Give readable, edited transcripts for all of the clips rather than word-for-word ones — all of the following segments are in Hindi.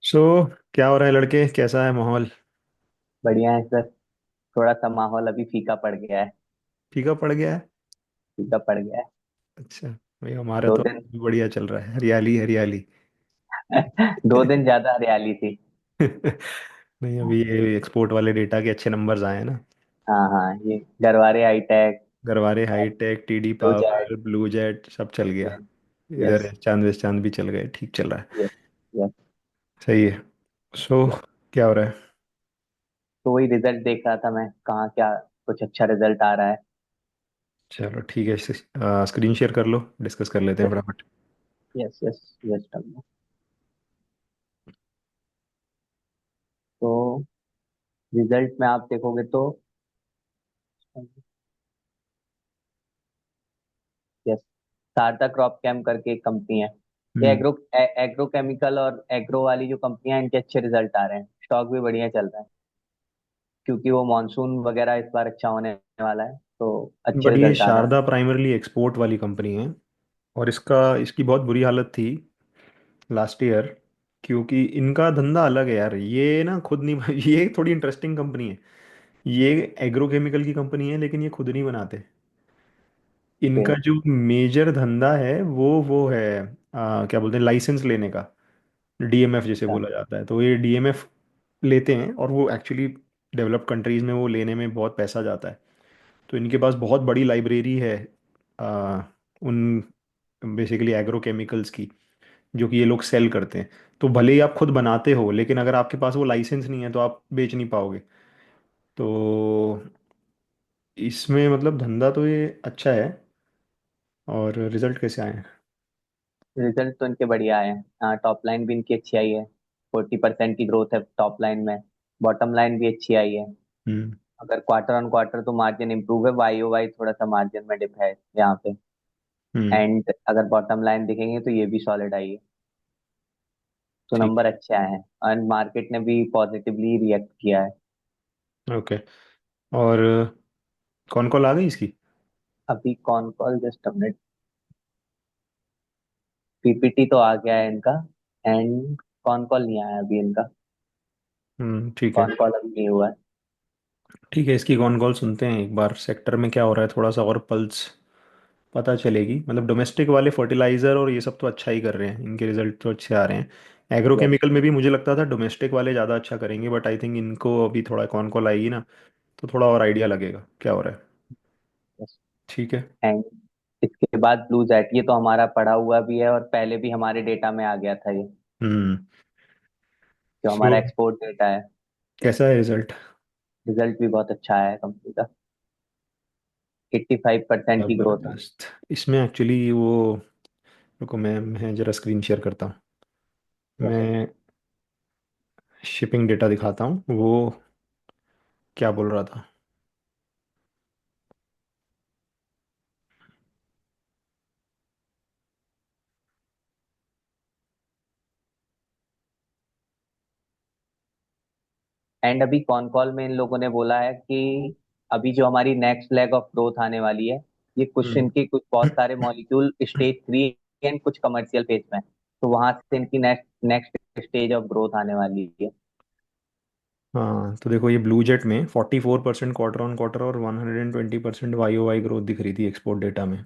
सो क्या हो रहा है लड़के, कैसा है माहौल? बढ़िया है सर। थोड़ा सा माहौल अभी फीका पड़ गया है। फीका पड़ गया है। फीका पड़ गया है। अच्छा। भाई हमारा दो तो दिन बढ़िया चल रहा है, हरियाली हरियाली। 2 दिन ज्यादा हरियाली थी। नहीं, अभी ये एक्सपोर्ट वाले डेटा के अच्छे नंबर्स आए हैं ना। हाँ हाँ, ये गरवारे हाईटेक गरवारे और hitech, TD Blue Jet. Power, Blue Jet सब चल गया। यस इधर चांद वेस्ट चांद भी चल गए, ठीक चल रहा है। यस यस सही है। So yes. क्या हो रहा है? तो वही रिजल्ट देख रहा था मैं, कहाँ क्या कुछ अच्छा रिजल्ट आ रहा है। चलो ठीक है, स्क्रीन शेयर कर लो, डिस्कस कर लेते हैं यस फटाफट। Yes yes yes. तो रिजल्ट में आप देखोगे तो यस, शारदा क्रॉप कैम करके एक कंपनी है। ये हम्म। एग्रो केमिकल और एग्रो वाली जो कंपनियां हैं, इनके अच्छे रिजल्ट आ रहे हैं। स्टॉक भी बढ़िया चल रहा है क्योंकि वो मानसून वगैरह इस बार अच्छा होने वाला है, तो अच्छे बट ये रिजल्ट आ रहे हैं। शारदा प्राइमरली एक्सपोर्ट वाली कंपनी है, और इसकी बहुत बुरी हालत थी लास्ट ईयर, क्योंकि इनका धंधा अलग है यार। ये ना खुद नहीं ये थोड़ी इंटरेस्टिंग कंपनी है। ये एग्रोकेमिकल की कंपनी है, लेकिन ये खुद नहीं बनाते। ओके। इनका जो मेजर धंधा है वो है, क्या बोलते हैं, लाइसेंस लेने का। डीएमएफ जिसे अच्छा। बोला जाता है, तो ये डीएमएफ लेते हैं, और वो एक्चुअली डेवलप्ड कंट्रीज में वो लेने में बहुत पैसा जाता है। तो इनके पास बहुत बड़ी लाइब्रेरी है आ, उन बेसिकली एग्रोकेमिकल्स की, जो कि ये लोग सेल करते हैं। तो भले ही आप खुद बनाते हो, लेकिन अगर आपके पास वो लाइसेंस नहीं है तो आप बेच नहीं पाओगे। तो इसमें मतलब धंधा तो ये अच्छा है। और रिजल्ट कैसे आए हैं? रिजल्ट तो इनके बढ़िया आए हैं। टॉप लाइन भी इनकी अच्छी आई है। 40% की ग्रोथ है टॉप लाइन में। बॉटम लाइन भी अच्छी आई है। हम्म। अगर क्वार्टर ऑन क्वार्टर तो मार्जिन इंप्रूव है, वाई ओ वाई थोड़ा सा मार्जिन में डिप है यहाँ पे। हम्म। एंड अगर बॉटम लाइन देखेंगे तो ये भी सॉलिड आई है। तो ठीक नंबर अच्छे आए हैं एंड मार्केट ने भी पॉजिटिवली रिएक्ट किया है। है, ओके। और कौन कॉल आ गई इसकी? अभी con call just update. PPT तो आ गया है इनका। एंड कॉन कॉल नहीं आया अभी इनका। ठीक है। कॉन कॉल अभी नहीं हुआ है। ठीक है, इसकी कौन कॉल सुनते हैं एक बार, सेक्टर में क्या हो रहा है थोड़ा सा और पल्स पता चलेगी। मतलब डोमेस्टिक वाले फर्टिलाइजर और ये सब तो अच्छा ही कर रहे हैं, इनके रिजल्ट तो अच्छे आ रहे हैं। यस एग्रोकेमिकल में भी मुझे लगता था डोमेस्टिक वाले ज़्यादा अच्छा करेंगे, बट आई थिंक इनको अभी थोड़ा कौन कॉल आएगी ना, तो थोड़ा और आइडिया लगेगा क्या हो रहा है। यस। ठीक है। एंड इसके बाद ब्लू जैट, ये तो हमारा पढ़ा हुआ भी है और पहले भी हमारे डेटा में आ गया था ये, हम्म। जो सो हमारा एक्सपोर्ट डेटा है। कैसा है रिजल्ट? रिजल्ट भी बहुत अच्छा आया है कंपनी का। 85% की ग्रोथ है। जबरदस्त। इसमें एक्चुअली वो, रुको मैं जरा स्क्रीन शेयर करता हूँ। यस। मैं शिपिंग डेटा दिखाता हूँ वो, क्या बोल रहा था। एंड अभी कॉन कॉल में इन लोगों ने बोला है कि अभी जो हमारी नेक्स्ट लेग ऑफ ग्रोथ आने वाली है, ये कुछ हम्म। इनके कुछ बहुत सारे मॉलिक्यूल स्टेज 3 एंड कुछ कमर्शियल फेज में है। तो वहां से इनकी next next stage of growth आने वाली है। हाँ, तो देखो ये ब्लू जेट में 44% क्वार्टर ऑन क्वार्टर और 120% वाई ओ वाई ग्रोथ दिख रही थी एक्सपोर्ट डेटा में।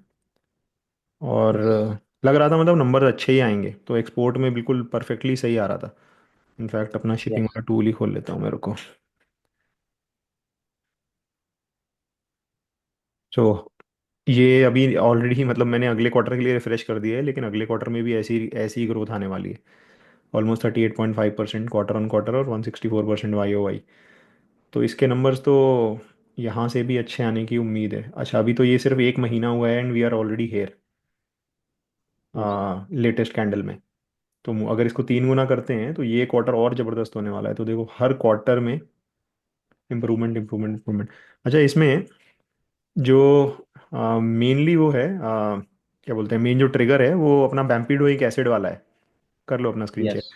और यस लग रहा था मतलब नंबर अच्छे ही आएंगे, तो एक्सपोर्ट में बिल्कुल परफेक्टली सही आ रहा था। इनफैक्ट अपना शिपिंग यस वाला टूल ही खोल लेता हूँ मेरे को। सो ये अभी ऑलरेडी मतलब मैंने अगले क्वार्टर के लिए रिफ्रेश कर दिया है, लेकिन अगले क्वार्टर में भी ऐसी ऐसी ही ग्रोथ आने वाली है। ऑलमोस्ट 38.5% क्वार्टर ऑन क्वार्टर और 164% वाई ओ वाई। तो इसके नंबर्स तो यहाँ से भी अच्छे आने की उम्मीद है। अच्छा, अभी तो ये सिर्फ एक महीना हुआ है and we are already here yes latest candle में। तो अगर इसको 3 गुना करते हैं तो ये क्वार्टर और ज़बरदस्त होने वाला है। तो देखो हर क्वार्टर में इम्प्रूवमेंट इम्प्रूवमेंट इम्प्रूवमेंट। अच्छा, इसमें जो मेनली वो है, क्या बोलते हैं, मेन जो ट्रिगर है वो अपना बैम्पिडोइक एसिड वाला है। कर लो अपना स्क्रीन शेयर। यस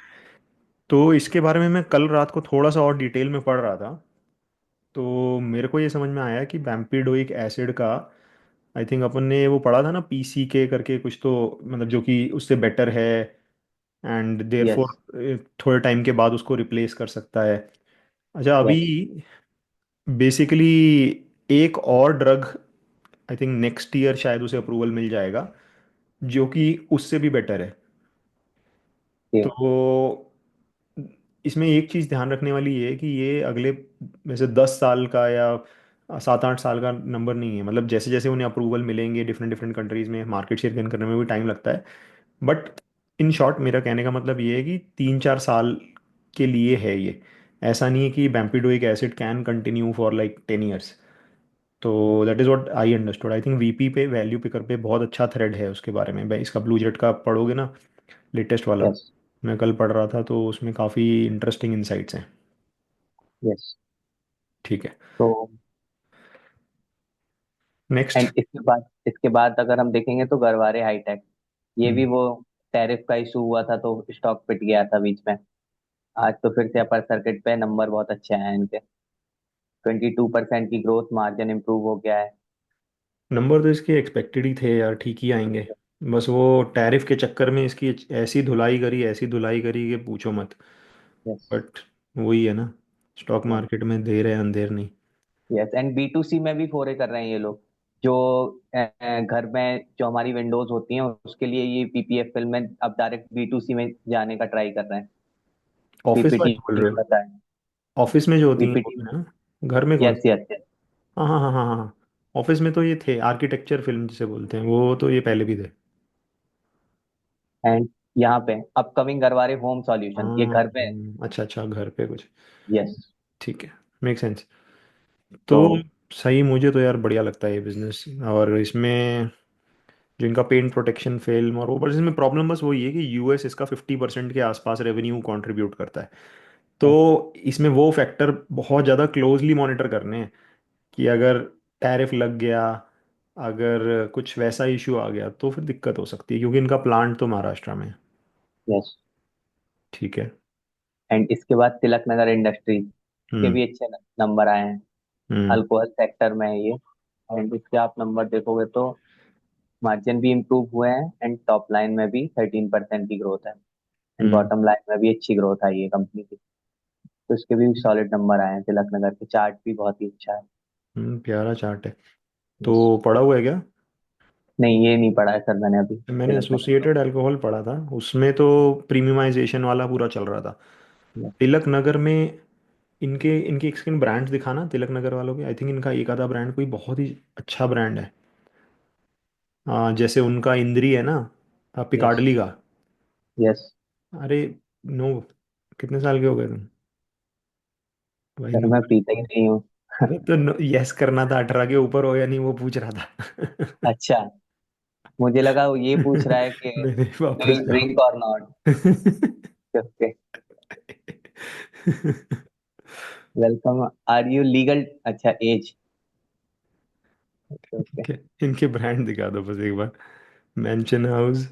तो इसके बारे में मैं कल रात को थोड़ा सा और डिटेल में पढ़ रहा था। तो मेरे को ये समझ में आया कि बैम्पिडोइक एसिड का, आई थिंक अपन ने वो पढ़ा था ना, पीसी के करके कुछ तो, मतलब जो कि उससे बेटर है एंड देयर यस। फोर थोड़े टाइम के बाद उसको रिप्लेस कर सकता है। अच्छा, अभी यस। बेसिकली एक और drug, I think next year शायद उसे अप्रूवल मिल जाएगा, जो कि उससे भी बेटर है। तो इसमें एक चीज़ ध्यान रखने वाली ये है कि ये अगले वैसे 10 साल का या 7-8 साल का नंबर नहीं है। मतलब जैसे जैसे उन्हें अप्रूवल मिलेंगे डिफरेंट डिफरेंट कंट्रीज में, मार्केट शेयर गेन करने में भी टाइम लगता है। बट इन शॉर्ट मेरा कहने का मतलब ये है कि 3-4 साल के लिए है ये। ऐसा नहीं है कि बैम्पिडोइक acid can continue for like 10 years. तो that is what I understood. I think VP पे, वैल्यू पिकर पे बहुत अच्छा थ्रेड है उसके बारे में। भाई इसका ब्लू जेट का पढ़ोगे ना, लेटेस्ट वाला, यस। मैं कल पढ़ रहा था, तो उसमें काफ़ी इंटरेस्टिंग इंसाइट्स हैं। यस। ठीक है, तो नेक्स्ट। एंड इसके बाद अगर हम देखेंगे तो गरवारे हाईटेक, ये भी हम्म। वो टैरिफ का इशू हुआ था तो स्टॉक पिट गया था बीच में। आज तो फिर से अपर सर्किट पे नंबर बहुत अच्छे हैं इनके। 22% की ग्रोथ, मार्जिन इंप्रूव हो गया है। नंबर तो इसके एक्सपेक्टेड ही थे यार, ठीक ही आएंगे। बस वो टैरिफ के चक्कर में इसकी ऐसी धुलाई करी, ऐसी धुलाई करी कि पूछो मत। यस। बट वही है ना, स्टॉक मार्केट में देर है अंधेर नहीं। यस। एंड बी टू सी में भी फोरे कर रहे हैं ये लोग। जो घर में जो हमारी विंडोज होती हैं उसके लिए ये पीपीएफ फिल्म में अब डायरेक्ट बी टू सी में जाने का ट्राई कर रहे हैं। ऑफिस पीपीटी वाली बोल रहे में हो? बताएं। ऑफिस में जो होती हैं वो पीपीटी। है ना? घर में कौन यस। सी? यस। यस। हाँ हाँ हाँ हाँ हाँ हाँ। ऑफिस में तो ये थे, आर्किटेक्चर फिल्म जिसे बोलते हैं, वो तो ये पहले भी थे। एंड यहाँ पे अपकमिंग गरवारे होम सॉल्यूशन, ये हाँ घर पे। अच्छा अच्छा, घर पे कुछ। यस। ठीक है, मेक सेंस। तो तो सही, मुझे तो यार बढ़िया लगता है ये बिजनेस। और इसमें जो इनका पेंट प्रोटेक्शन फिल्म और वो, बस इसमें प्रॉब्लम बस वही है कि यूएस इसका 50% के आसपास रेवेन्यू कंट्रीब्यूट करता है। तो इसमें वो फैक्टर बहुत ज़्यादा क्लोजली मॉनिटर करने हैं कि अगर टैरिफ लग गया, अगर कुछ वैसा इशू आ गया तो फिर दिक्कत हो सकती है, क्योंकि इनका प्लांट तो महाराष्ट्र में है। यस। ठीक है। एंड इसके बाद तिलक नगर इंडस्ट्रीज के हम्म। भी अच्छे नंबर आए हैं। हम्म। अल्कोहल सेक्टर में है ये। एंड इसके आप नंबर देखोगे तो मार्जिन भी इम्प्रूव हुए हैं एंड टॉप लाइन में भी 13% की ग्रोथ है। And hmm. बॉटम लाइन में भी अच्छी ग्रोथ आई है कंपनी की। तो इसके भी सॉलिड नंबर आए हैं। तिलक नगर के चार्ट भी बहुत ही अच्छा है। प्यारा चार्ट है। यस। तो पढ़ा हुआ है क्या? नहीं, ये नहीं पढ़ा है सर मैंने अभी मैंने तिलक नगर का। एसोसिएटेड अल्कोहल पढ़ा था, उसमें तो प्रीमियमाइजेशन वाला पूरा चल रहा था। Yes. तिलक नगर में इनके इनके एक सेकंड ब्रांड्स दिखाना, तिलक नगर वालों के। आई थिंक इनका एक आधा ब्रांड कोई बहुत ही अच्छा ब्रांड है। जैसे उनका इंद्री है ना, यस। पिकाडली का। यस। अरे नो, कितने साल के हो गए तुम? भाई सर नो। मैं पीता ही नहीं हूँ। अरे तो यस करना था, 18 के ऊपर हो या नहीं वो पूछ रहा था। अच्छा, मुझे लगा वो ये पूछ रहा है कि नहीं नहीं, डू वापस यू जाओ। ड्रिंक और not. Okay. Welcome. Are you legal? अच्छा, एज। ओके। ओके। इनके ब्रांड दिखा दो बस एक बार। मैंशन हाउस,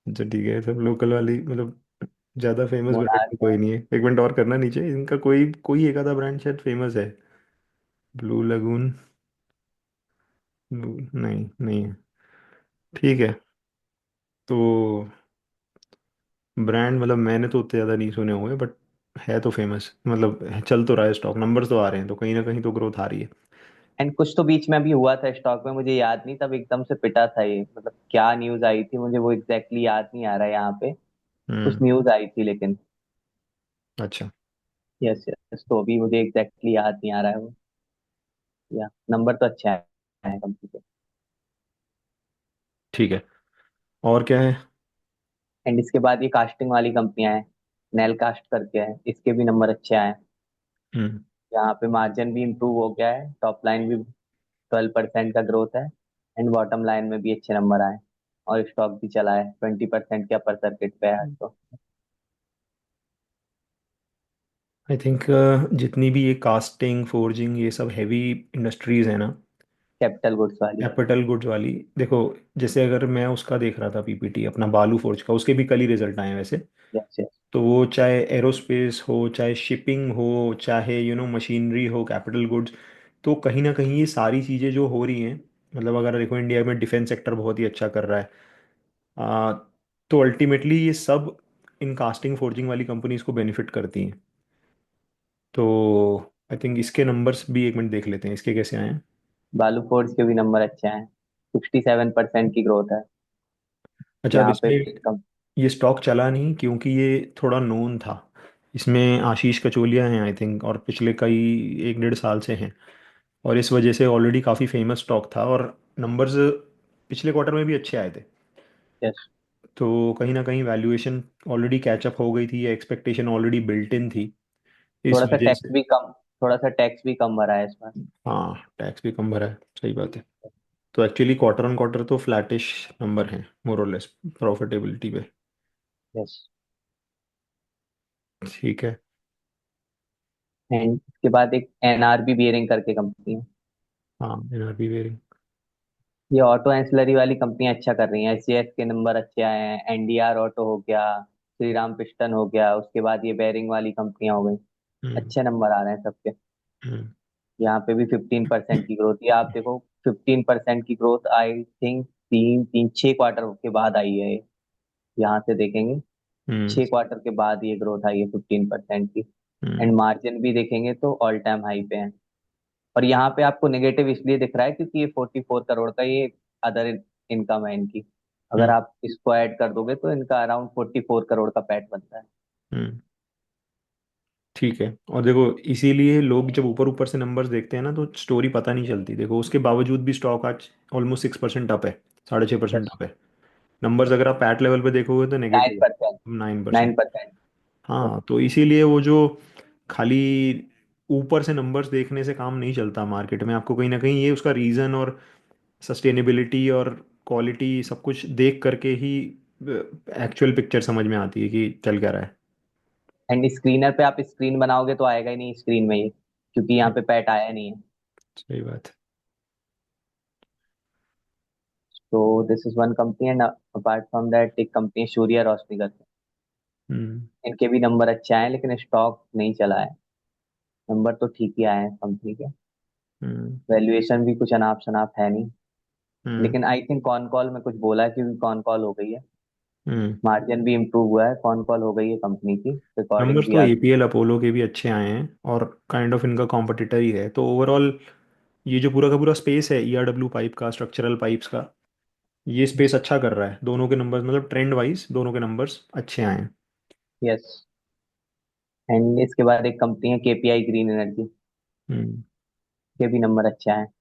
अच्छा ठीक है, सब लोकल वाली, मतलब ज्यादा फेमस ब्रांड मोनार्क है। कोई नहीं है। एक मिनट और करना नीचे, इनका कोई कोई एक आधा ब्रांड शायद फेमस है। ब्लू लगून, नहीं नहीं है। ठीक है। तो ब्रांड मतलब मैंने तो उतने ज़्यादा नहीं सुने हुए, बट है तो फेमस, मतलब चल तो रहा है, स्टॉक नंबर्स तो आ रहे हैं, तो कहीं ना कहीं तो ग्रोथ आ रही है। एंड कुछ तो बीच में भी हुआ था स्टॉक में, मुझे याद नहीं, तब एकदम से पिटा था ये। मतलब क्या न्यूज आई थी मुझे वो एग्जैक्टली याद नहीं आ रहा है यहाँ पे। कुछ हम्म। न्यूज आई थी लेकिन। अच्छा। यस। यस। तो अभी मुझे एग्जैक्टली याद नहीं आ रहा है वो। या नंबर तो अच्छा है कंपनी के। ठीक है, और क्या है? एंड इसके बाद ये कास्टिंग वाली कंपनियां हैं। नेल कास्ट करके है, इसके भी नंबर अच्छे आए हैं। हम्म। यहाँ पे मार्जिन भी इम्प्रूव हो गया है, टॉप लाइन भी 12% का ग्रोथ है। एंड बॉटम लाइन में भी अच्छे नंबर आए। और स्टॉक भी चला है 20% के अपर सर्किट पे है आज तो। आई थिंक जितनी भी ये कास्टिंग फोर्जिंग ये सब हैवी इंडस्ट्रीज है ना, कैपिटल गुड्स वाली। कैपिटल गुड्स वाली, देखो, जैसे अगर मैं उसका देख रहा था पीपीटी अपना बालू फोर्ज का, उसके भी कल ही रिजल्ट आए हैं वैसे। यस। यस। तो वो चाहे एरोस्पेस हो, चाहे शिपिंग हो, चाहे मशीनरी हो, कैपिटल गुड्स, तो कहीं ना कहीं ये सारी चीज़ें जो हो रही हैं, मतलब अगर देखो इंडिया में डिफेंस सेक्टर बहुत ही अच्छा कर रहा है। तो अल्टीमेटली ये सब इन कास्टिंग फोर्जिंग वाली कंपनीज को बेनिफिट करती हैं। तो आई थिंक इसके नंबर्स भी एक मिनट देख लेते हैं, इसके कैसे आए हैं। बालू फोर्ज के भी नंबर अच्छे हैं, 67% की ग्रोथ है अच्छा, अब यहाँ पे। इसमें कम। ये स्टॉक चला नहीं क्योंकि ये थोड़ा नोन था। इसमें आशीष कचोलिया हैं आई थिंक, और पिछले कई 1 1.5 साल से हैं। और इस वजह से ऑलरेडी काफ़ी फेमस स्टॉक था, और नंबर्स पिछले क्वार्टर में भी अच्छे आए थे। यस। तो कहीं ना कहीं वैल्यूएशन ऑलरेडी कैचअप हो गई थी, या एक्सपेक्टेशन ऑलरेडी बिल्ट इन थी इस थोड़ा सा वजह टैक्स से। भी कम, थोड़ा सा टैक्स भी कम भरा है इस बार। हाँ, टैक्स भी कम भरा है, सही बात है। तो एक्चुअली क्वार्टर ऑन क्वार्टर तो फ्लैटिश नंबर हैं मोर और लेस प्रॉफिटेबिलिटी पे। यस। ठीक है। एंड इसके बाद एक एनआरबी बियरिंग करके कंपनी है। हाँ, एनआरबी वेरिंग। ये ऑटो एंसिलरी वाली कंपनियां अच्छा कर रही हैं, एसजीएस के नंबर अच्छे आए हैं, एनडीआर ऑटो हो गया, श्रीराम पिस्टन हो गया, उसके बाद ये बेयरिंग वाली कंपनियां हो गई। हम्म। अच्छे नंबर आ रहे हैं सबके। हम्म। यहाँ पे भी 15% की ग्रोथ, ये आप देखो 15% की ग्रोथ आई थिंक तीन तीन 6 क्वार्टर के बाद आई है ये। यहाँ से देखेंगे, हम्म। 6 क्वार्टर के बाद ये ग्रोथ आई है 15% की। हम्म। एंड मार्जिन भी देखेंगे तो ऑल टाइम हाई पे है। और यहाँ पे आपको नेगेटिव इसलिए दिख रहा है क्योंकि ये 44 करोड़ का ये अदर इनकम है इनकी। अगर हम्म। आप इसको ऐड कर दोगे तो इनका अराउंड 44 करोड़ का पैट बनता है। हम्म। ठीक है। और देखो, इसीलिए लोग जब ऊपर ऊपर से नंबर्स देखते हैं ना, तो स्टोरी पता नहीं चलती। देखो, उसके बावजूद भी स्टॉक आज ऑलमोस्ट 6% अप है, 6.5% यस। अप है। नंबर्स अगर आप पैट लेवल पे देखोगे तो नाइन नेगेटिव है, परसेंट 9%। 9%। हाँ, तो इसीलिए वो जो खाली ऊपर से नंबर्स देखने से काम नहीं चलता मार्केट में। आपको कहीं ना कहीं ये उसका रीज़न और सस्टेनेबिलिटी और क्वालिटी सब कुछ देख करके ही एक्चुअल पिक्चर समझ में आती है कि चल क्या रहा है। एंड स्क्रीनर पे आप स्क्रीन बनाओगे तो आएगा ही नहीं स्क्रीन में ये, क्योंकि यहाँ पे पैट आया नहीं है। सही बात है। तो this is one company. And apart from that एक कंपनी है सूर्या रोशनी करके। हम्म। इनके भी नंबर अच्छे आए हैं लेकिन स्टॉक नहीं चला है। नंबर तो ठीक ही आए हैं कंपनी के। हम्म। वैल्यूएशन भी कुछ अनाप शनाप है नहीं। हम्म। लेकिन आई थिंक कॉन कॉल में कुछ बोला है क्योंकि कॉन कॉल हो गई है। हम्म। मार्जिन भी इम्प्रूव हुआ है, कॉन कॉल हो गई है कंपनी की, रिकॉर्डिंग नंबर्स भी तो आ गई। एपीएल अपोलो के भी अच्छे आए हैं, और काइंड ऑफ इनका कॉम्पिटिटर ही है। तो ओवरऑल ये जो पूरा का पूरा स्पेस है ईआरडब्ल्यू पाइप का, स्ट्रक्चरल पाइप्स का, ये स्पेस अच्छा कर रहा है। दोनों के नंबर्स मतलब ट्रेंड वाइज दोनों के नंबर्स अच्छे आए हैं। यस। एंड इसके बाद एक कंपनी है केपीआई ग्रीन एनर्जी, हम्म। के भी नंबर अच्छे आए हैं।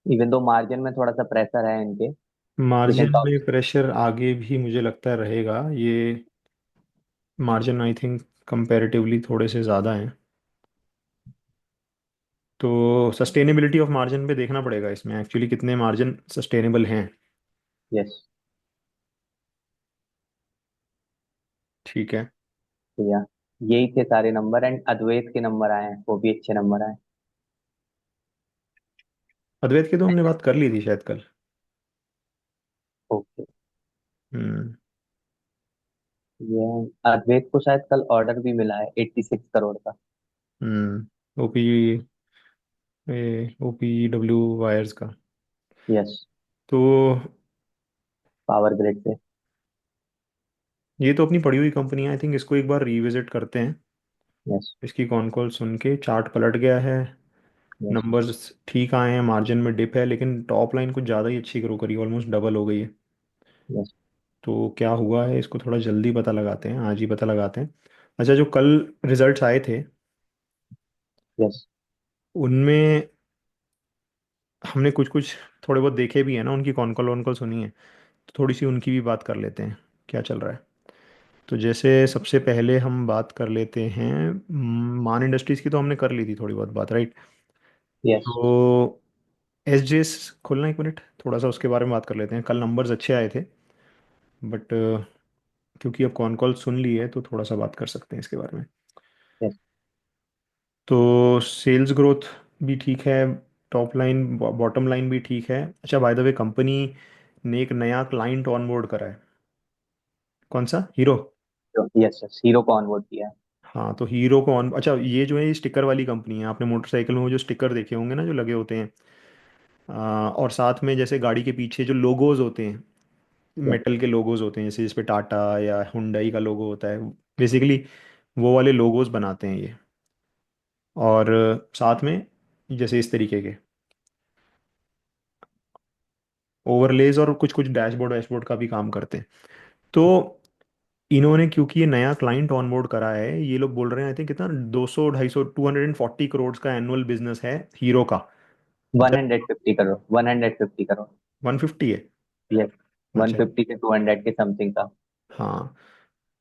इवन दो मार्जिन में थोड़ा सा प्रेशर है इनके, लेकिन मार्जिन टॉप। में प्रेशर आगे भी मुझे लगता है रहेगा। ये मार्जिन आई थिंक कंपैरेटिवली थोड़े से ज़्यादा हैं। तो सस्टेनेबिलिटी ऑफ मार्जिन पे देखना पड़ेगा इसमें, एक्चुअली कितने मार्जिन सस्टेनेबल हैं। यस। ठीक है। तो या यही थे सारे नंबर। एंड अद्वैत के नंबर आए हैं, वो भी अच्छे नंबर आए अद्वैत की तो हमने बात कर ली थी शायद कल। हैं। ओके। हम्म। ये अद्वैत को शायद कल ऑर्डर भी मिला है 86 करोड़ का। हम्म। ओपी ओपीडब्ल्यू वायर्स का। यस। तो पावर ग्रिड से। ये तो अपनी पड़ी हुई कंपनी है, आई थिंक इसको एक बार रिविजिट करते हैं। यस। इसकी कॉन कॉल सुन के चार्ट पलट गया है, यस। नंबर्स ठीक आए हैं, मार्जिन में डिप है, लेकिन टॉप लाइन कुछ ज़्यादा ही अच्छी ग्रो करी, ऑलमोस्ट डबल हो गई है। यस। तो क्या हुआ है इसको थोड़ा जल्दी पता लगाते हैं, आज ही पता लगाते हैं। अच्छा, जो कल रिजल्ट्स आए थे यस। उनमें हमने कुछ कुछ थोड़े बहुत देखे भी है ना, उनकी कॉन कॉल वॉन कॉल सुनी है। तो थोड़ी सी उनकी भी बात कर लेते हैं, क्या चल रहा है। तो जैसे सबसे पहले हम बात कर लेते हैं, मान इंडस्ट्रीज़ की तो हमने कर ली थी थोड़ी बहुत बात, राइट। यस। तो एस जे एस खोलना एक मिनट, थोड़ा सा उसके बारे में बात कर लेते हैं। कल नंबर्स अच्छे आए थे, बट क्योंकि अब कॉन कॉल सुन ली है तो थोड़ा सा बात कर सकते हैं इसके बारे में। यस। तो सेल्स ग्रोथ भी ठीक है, टॉप लाइन बॉटम लाइन भी ठीक है। अच्छा, बाय द वे, कंपनी ने एक नया क्लाइंट ऑनबोर्ड करा है। कौन सा? हीरो। यस। यस, हीरो को ऑनबोर्ड किया है। हाँ, तो हीरो को ऑन, अच्छा ये जो है ये स्टिकर वाली कंपनी है। आपने मोटरसाइकिल में वो जो स्टिकर देखे होंगे ना, जो लगे होते हैं, और साथ में जैसे गाड़ी के पीछे जो लोगोज होते हैं, yes, मेटल के लोगोज होते हैं, जैसे जिस पे टाटा या हुंडई का लोगो होता है, बेसिकली वो वाले लोगोज बनाते हैं ये। और साथ में जैसे इस तरीके के ओवरलेज और कुछ कुछ डैशबोर्ड वैशबोर्ड का भी काम करते हैं। तो इन्होंने, क्योंकि ये नया क्लाइंट ऑनबोर्ड करा है, ये लोग बोल रहे हैं आई थिंक कितना, 200 250 240 करोड़ का एनुअल बिजनेस है हीरो का। One just hundred fifty crore 150 crore. 150 है। यस, वन अच्छा। फिफ्टी से 200 के समथिंग का। हाँ,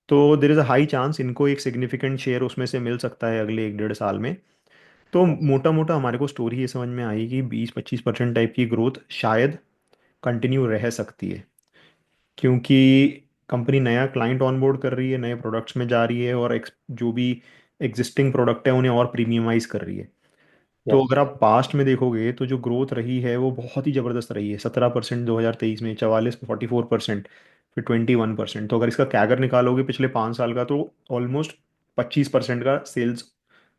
तो there is a high chance इनको एक सिग्निफिकेंट शेयर उसमें से मिल सकता है अगले 1 1.5 साल में। तो यस, मोटा मोटा हमारे को स्टोरी ये समझ में आई कि 20 25% टाइप की ग्रोथ शायद कंटिन्यू रह सकती है, क्योंकि कंपनी नया क्लाइंट ऑनबोर्ड कर रही है, नए प्रोडक्ट्स में जा रही है, और जो भी एग्जिस्टिंग प्रोडक्ट है उन्हें और प्रीमियमाइज कर रही है। तो यस, अगर आप पास्ट में देखोगे तो जो ग्रोथ रही है वो बहुत ही ज़बरदस्त रही है। 17% 2023 में, 44 44%, फिर 21%। तो अगर इसका कैगर निकालोगे पिछले 5 साल का, तो ऑलमोस्ट 25% का सेल्स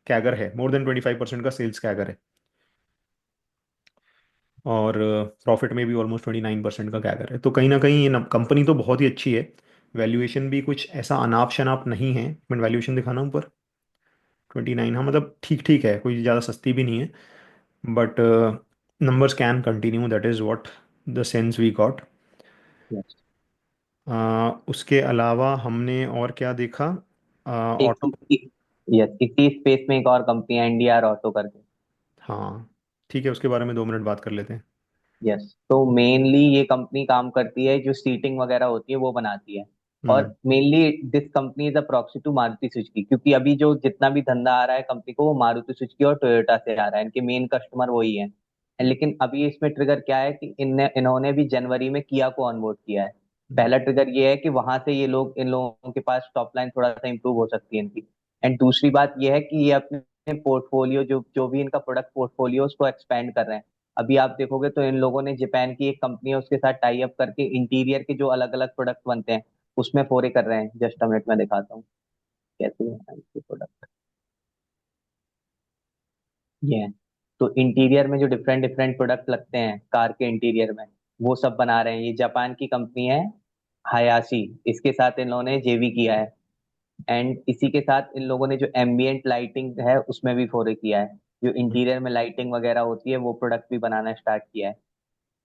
कैगर है, मोर देन 25% का सेल्स कैगर है। और प्रॉफिट में भी ऑलमोस्ट 29% का कैगर है। तो कहीं ना कहीं ये कंपनी तो बहुत ही अच्छी है। वैल्यूएशन भी कुछ ऐसा अनाप शनाप नहीं है। मैं वैल्यूएशन दिखाना ऊपर, 29, हाँ मतलब ठीक ठीक है, कोई ज़्यादा सस्ती भी नहीं है। But numbers can continue, that is what the sense we got. Yes. उसके अलावा हमने और क्या देखा? एक ऑटो। यस, इसी स्पेस में एक और कंपनी है, NDR ऑटो करके। हाँ, ठीक है, उसके बारे में 2 मिनट बात कर लेते हैं। यस, तो मेनली ये कंपनी काम करती है, जो सीटिंग वगैरह होती है वो बनाती है। और hmm. Mainly this company is a proxy to Maruti Suzuki, क्योंकि अभी जो जितना भी धंधा आ रहा है कंपनी को, वो मारुति सुजुकी और टोयोटा से आ रहा है, इनके मेन कस्टमर वही है। लेकिन अभी इसमें ट्रिगर क्या है कि इन्होंने भी जनवरी में किया को ऑनबोर्ड किया है। हम्म। पहला ट्रिगर ये है कि वहां से ये लोग, इन लोगों के पास टॉप लाइन थोड़ा सा इंप्रूव हो सकती है इनकी। एंड दूसरी बात ये है कि ये अपने पोर्टफोलियो, जो जो भी इनका प्रोडक्ट पोर्टफोलियो, उसको एक्सपेंड कर रहे हैं। अभी आप देखोगे तो इन लोगों ने जापान की एक कंपनी है उसके साथ टाई अप करके इंटीरियर के जो अलग अलग प्रोडक्ट बनते हैं उसमें फोरे कर रहे हैं। जस्ट अ मिनट में दिखाता हूँ कैसे है प्रोडक्ट। ये है। तो इंटीरियर में जो डिफरेंट डिफरेंट प्रोडक्ट लगते हैं कार के इंटीरियर में, वो सब बना रहे हैं। ये जापान की कंपनी है, हायाशी। इसके साथ इन लोगों ने जेवी किया है। एंड इसी के साथ इन लोगों ने जो एम्बियंट लाइटिंग है उसमें भी फोरे किया है। जो इंटीरियर में लाइटिंग वगैरह होती है वो प्रोडक्ट भी बनाना स्टार्ट किया है।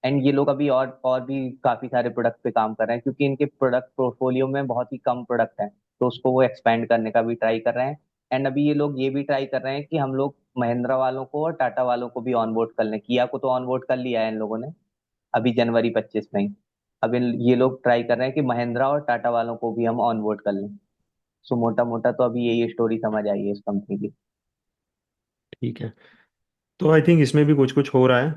एंड ये लोग अभी और भी काफी सारे प्रोडक्ट पे काम कर रहे हैं, क्योंकि इनके प्रोडक्ट पोर्टफोलियो में बहुत ही कम प्रोडक्ट हैं, तो उसको वो एक्सपेंड करने का भी ट्राई कर रहे हैं। एंड अभी ये लोग ये भी ट्राई कर रहे हैं कि हम लोग महिंद्रा वालों को और टाटा वालों को भी ऑनबोर्ड कर लें। किया को तो ऑनबोर्ड कर लिया है इन लोगों ने, अभी जनवरी 25 में ही। अब ये लोग ट्राई कर रहे हैं कि महिंद्रा और टाटा वालों को भी हम ऑनबोर्ड कर लें। सो मोटा मोटा तो अभी यही स्टोरी समझ आई है इस कंपनी की। ठीक है, तो आई थिंक इसमें भी कुछ कुछ हो रहा है।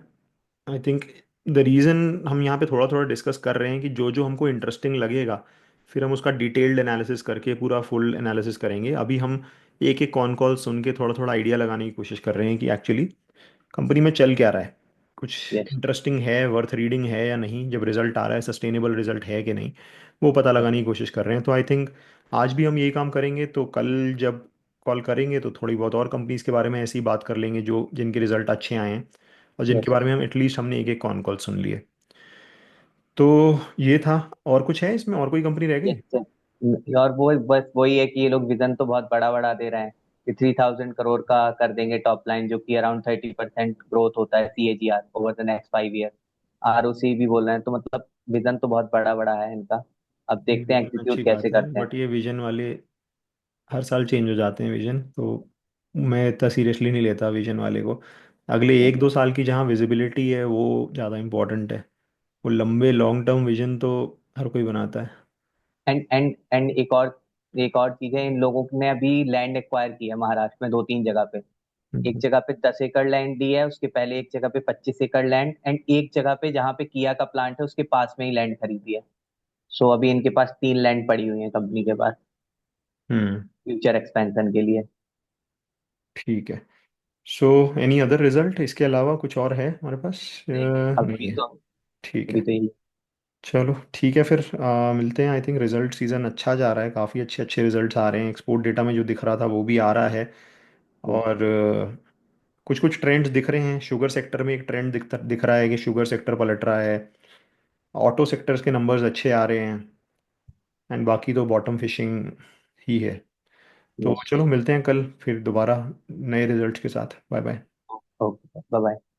आई थिंक द रीज़न हम यहाँ पे थोड़ा थोड़ा डिस्कस कर रहे हैं कि जो जो हमको इंटरेस्टिंग लगेगा, फिर हम उसका डिटेल्ड एनालिसिस करके पूरा फुल एनालिसिस करेंगे। अभी हम एक एक कॉन कॉल सुन के थोड़ा थोड़ा आइडिया लगाने की कोशिश कर रहे हैं कि एक्चुअली कंपनी में चल क्या रहा है, कुछ यस, इंटरेस्टिंग है, वर्थ रीडिंग है या नहीं, जब रिजल्ट आ रहा है सस्टेनेबल रिजल्ट है कि नहीं, वो पता लगाने की कोशिश कर रहे हैं। तो आई थिंक आज भी हम यही काम करेंगे, तो कल जब कॉल करेंगे तो थोड़ी बहुत और कंपनीज के बारे में ऐसी ही बात कर लेंगे जो जिनके रिजल्ट अच्छे आए हैं, और जिनके यस, बारे में हम एटलीस्ट हमने एक एक कॉन कॉल सुन लिए। तो ये था। और कुछ है इसमें, और कोई कंपनी रह गई? यस। और वो बस वही है कि ये लोग विजन तो बहुत बड़ा बड़ा दे रहे हैं कि 3000 करोड़ का कर देंगे टॉप लाइन, जो कि अराउंड 30% ग्रोथ होता है CAGR over the next 5 year. ROC भी बोल रहे हैं, तो मतलब विजन तो बहुत बड़ा बड़ा है इनका। अब नहीं, देखते हैं विजन एग्जीक्यूट अच्छी कैसे बात है, करते हैं। बट ये विजन वाले हर साल चेंज हो जाते हैं विजन, तो मैं इतना सीरियसली नहीं लेता विजन वाले को। अगले 1 2 साल की जहाँ विजिबिलिटी है वो ज़्यादा इंपॉर्टेंट है। वो लंबे लॉन्ग टर्म विजन तो हर कोई बनाता है। एंड एक और चीज है, इन लोगों ने अभी लैंड एक्वायर की है महाराष्ट्र में 2 3 जगह पे। एक हम्म। जगह पे 10 एकड़ लैंड दी है, उसके पहले एक जगह पे 25 एकड़ लैंड, एंड एक जगह पे जहाँ पे किया का प्लांट है उसके पास में ही लैंड खरीदी है। सो अभी इनके पास 3 लैंड पड़ी हुई है कंपनी के पास, हम्म। फ्यूचर एक्सपेंशन के लिए। ठीक है। सो एनी अदर रिजल्ट इसके अलावा कुछ और है हमारे पास? नहीं नहीं, नहीं अभी है। तो ठीक अभी है, तो ये। चलो ठीक है फिर, मिलते हैं। आई थिंक रिजल्ट सीज़न अच्छा जा रहा है, काफ़ी अच्छे अच्छे रिजल्ट्स आ रहे हैं, एक्सपोर्ट डेटा में जो दिख रहा था वो भी आ रहा है। ये और कुछ कुछ ट्रेंड्स दिख रहे हैं, शुगर सेक्टर में एक ट्रेंड दिख रहा है कि शुगर सेक्टर पलट रहा है। ऑटो सेक्टर्स के नंबर्स अच्छे आ रहे हैं, एंड बाकी तो बॉटम फिशिंग ही है। तो यस। चलो मिलते हैं कल फिर दोबारा नए रिजल्ट्स के साथ। Bye bye. Okay, bye bye.